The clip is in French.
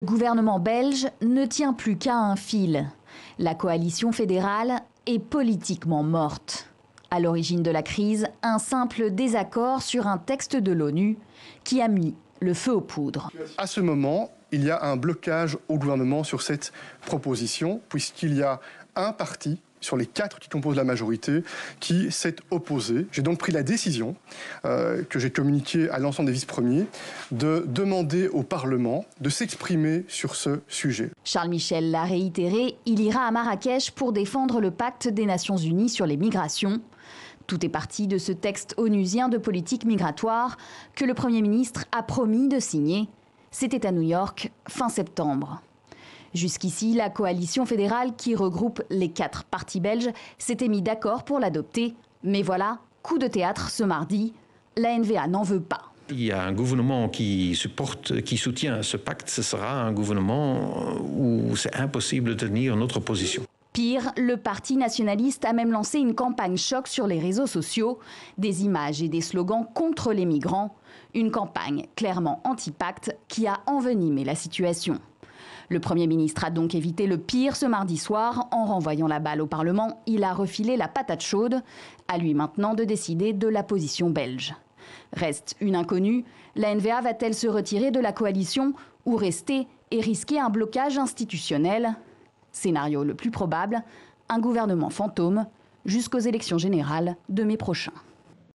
Le gouvernement belge ne tient plus qu'à un fil. La coalition fédérale est politiquement morte. À l'origine de la crise, un simple désaccord sur un texte de l'ONU qui a mis le feu aux poudres. À ce moment, il y a un blocage au gouvernement sur cette proposition, puisqu'il y a un parti sur les 4 qui composent la majorité, qui s'est opposé. J'ai donc pris la décision, que j'ai communiquée à l'ensemble des vice-premiers, de demander au Parlement de s'exprimer sur ce sujet. Charles Michel l'a réitéré, il ira à Marrakech pour défendre le pacte des Nations Unies sur les migrations. Tout est parti de ce texte onusien de politique migratoire que le Premier ministre a promis de signer. C'était à New York, fin septembre. Jusqu'ici, la coalition fédérale qui regroupe les 4 partis belges s'était mis d'accord pour l'adopter. Mais voilà, coup de théâtre ce mardi, la NVA n'en veut pas. Il y a un gouvernement qui soutient ce pacte. Ce sera un gouvernement où c'est impossible de tenir notre position. Pire, le parti nationaliste a même lancé une campagne choc sur les réseaux sociaux. Des images et des slogans contre les migrants. Une campagne clairement anti-pacte qui a envenimé la situation. Le Premier ministre a donc évité le pire ce mardi soir. En renvoyant la balle au Parlement, il a refilé la patate chaude. À lui maintenant de décider de la position belge. Reste une inconnue, la NVA va-t-elle se retirer de la coalition ou rester et risquer un blocage institutionnel? Scénario le plus probable, un gouvernement fantôme jusqu'aux élections générales de mai prochain.